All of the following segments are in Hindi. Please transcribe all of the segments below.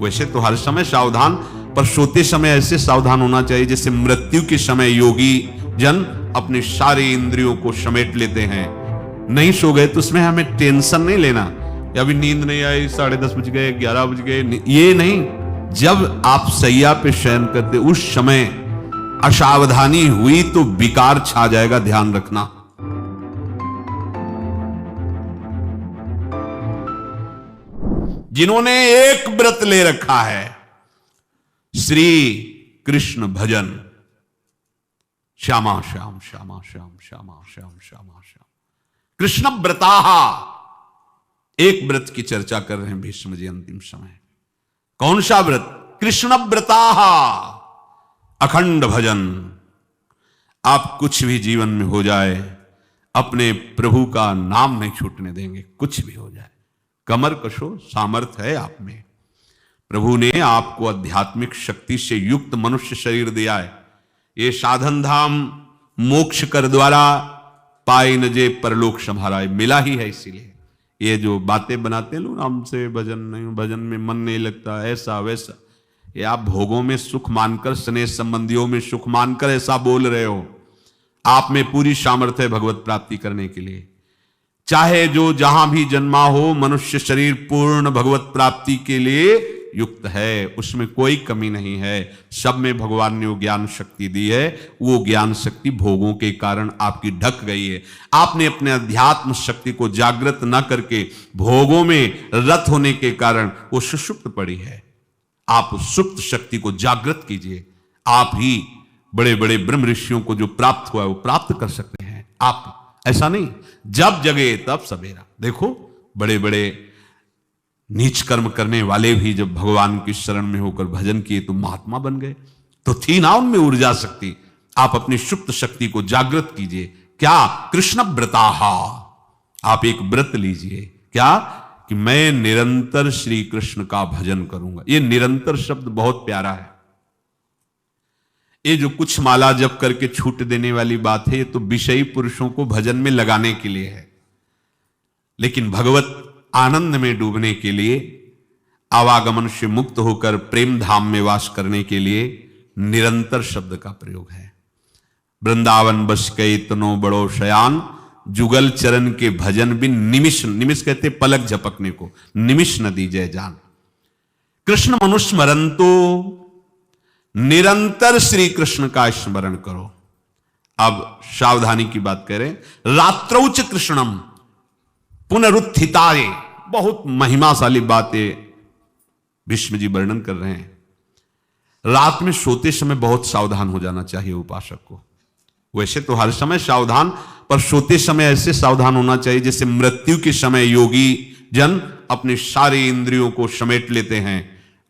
वैसे तो हर समय सावधान, पर सोते समय ऐसे सावधान होना चाहिए जैसे मृत्यु के समय योगी जन अपने सारे इंद्रियों को समेट लेते हैं। नहीं सो गए तो उसमें हमें टेंशन नहीं लेना, अभी नींद नहीं आई, 10:30 बज गए, 11 बज गए, ये नहीं। जब आप सैया पे शयन करते उस समय असावधानी हुई तो विकार छा जाएगा, ध्यान रखना। जिन्होंने एक व्रत ले रखा है, श्री कृष्ण भजन, श्यामा श्याम श्यामा श्याम श्यामा श्याम श्यामा श्याम, कृष्ण व्रताहा, एक व्रत की चर्चा कर रहे हैं भीष्म जी अंतिम समय। कौन सा व्रत? कृष्ण व्रताहा, अखंड भजन। आप कुछ भी जीवन में हो जाए, अपने प्रभु का नाम नहीं छूटने देंगे, कुछ भी हो जाए। कमर कशो, सामर्थ्य है आप में। प्रभु ने आपको आध्यात्मिक शक्ति से युक्त मनुष्य शरीर दिया है। ये साधन धाम मोक्ष कर द्वारा पाए न जे परलोक संभारा, मिला ही है। इसीलिए ये जो बातें बनाते हैं लोग, हमसे भजन नहीं, भजन में मन नहीं लगता, ऐसा वैसा, ये आप भोगों में सुख मानकर, स्नेह संबंधियों में सुख मानकर ऐसा बोल रहे हो। आप में पूरी सामर्थ्य है भगवत प्राप्ति करने के लिए। चाहे जो जहां भी जन्मा हो, मनुष्य शरीर पूर्ण भगवत प्राप्ति के लिए युक्त है, उसमें कोई कमी नहीं है। सब में भगवान ने वो ज्ञान शक्ति दी है। वो ज्ञान शक्ति भोगों के कारण आपकी ढक गई है। आपने अपने अध्यात्म शक्ति को जागृत न करके भोगों में रत होने के कारण वो सुषुप्त पड़ी है। आप सुप्त शक्ति को जागृत कीजिए। आप ही बड़े बड़े ब्रह्म ऋषियों को जो प्राप्त हुआ है वो प्राप्त कर सकते हैं। आप ऐसा नहीं जब जगे तब सवेरा। देखो बड़े बड़े नीच कर्म करने वाले भी जब भगवान की शरण में होकर भजन किए तो महात्मा बन गए। तो थी ना उनमें ऊर्जा शक्ति। आप अपनी सुप्त शक्ति को जागृत कीजिए। क्या? कृष्ण व्रताहा। आप एक व्रत लीजिए। क्या? कि मैं निरंतर श्री कृष्ण का भजन करूंगा। ये निरंतर शब्द बहुत प्यारा है। ये जो कुछ माला जप करके छूट देने वाली बात है, ये तो विषयी पुरुषों को भजन में लगाने के लिए है। लेकिन भगवत आनंद में डूबने के लिए, आवागमन से मुक्त होकर प्रेम धाम में वास करने के लिए निरंतर शब्द का प्रयोग है। वृंदावन बस के इतनो बड़ो शयान, जुगल चरण के भजन बिन निमिष, निमिष कहते पलक झपकने को, निमिष न दीजय जान। कृष्ण मनुस्मरण तो निरंतर श्री कृष्ण का स्मरण करो। अब सावधानी की बात करें। रात्रौच कृष्णम पुनरुत्थिताये, बहुत महिमाशाली बातें भीष्म जी वर्णन कर रहे हैं। रात में सोते समय बहुत सावधान हो जाना चाहिए उपासक को। वैसे तो हर समय सावधान, पर सोते समय ऐसे सावधान होना चाहिए जैसे मृत्यु के समय योगी जन अपने सारे इंद्रियों को समेट लेते हैं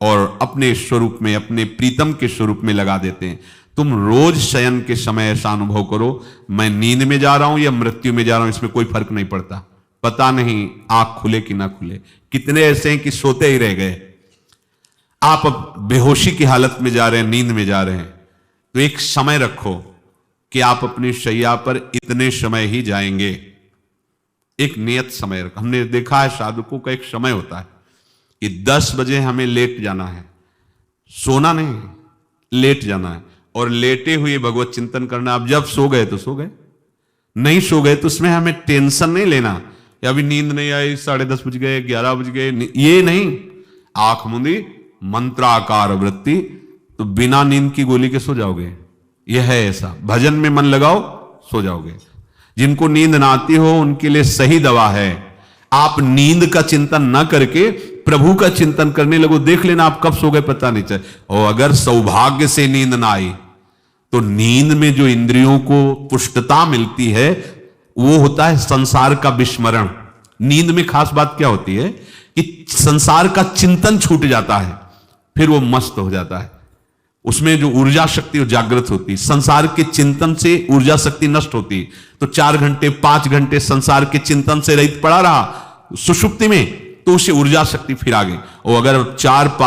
और अपने स्वरूप में, अपने प्रीतम के स्वरूप में लगा देते हैं। तुम रोज शयन के समय ऐसा अनुभव करो, मैं नींद में जा रहा हूं या मृत्यु में जा रहा हूं, इसमें कोई फर्क नहीं पड़ता। पता नहीं आंख खुले कि ना खुले। कितने ऐसे हैं कि सोते ही रह गए। आप अब बेहोशी की हालत में जा रहे हैं, नींद में जा रहे हैं, तो एक समय रखो कि आप अपनी शैया पर इतने समय ही जाएंगे। एक नियत समय रखो। हमने देखा है साधकों का एक समय होता है कि 10 बजे हमें लेट जाना है। सोना नहीं, लेट जाना है और लेटे हुए भगवत चिंतन करना। अब जब सो गए तो सो गए, नहीं सो गए तो उसमें हमें टेंशन नहीं लेना, अभी नींद नहीं आई, 10:30 बज गए, 11 बज गए, ये नहीं। आंख मूंदी, मंत्राकार वृत्ति, तो बिना नींद की गोली के सो जाओगे। यह है ऐसा। भजन में मन लगाओ, सो जाओगे। जिनको नींद ना आती हो उनके लिए सही दवा है, आप नींद का चिंतन ना करके प्रभु का चिंतन करने लगो। देख लेना आप कब सो गए पता नहीं चले। और अगर सौभाग्य से नींद ना आई तो नींद में जो इंद्रियों को पुष्टता मिलती है वो होता है संसार का विस्मरण। नींद में खास बात क्या होती है कि संसार का चिंतन छूट जाता है, फिर वो मस्त हो जाता है। उसमें जो ऊर्जा शक्ति जागृत होती है। संसार के चिंतन से ऊर्जा शक्ति नष्ट होती, तो 4 घंटे 5 घंटे संसार के चिंतन से रहित पड़ा रहा सुषुप्ति में, तो उसे ऊर्जा शक्ति फिर आ गई। और अगर 4-5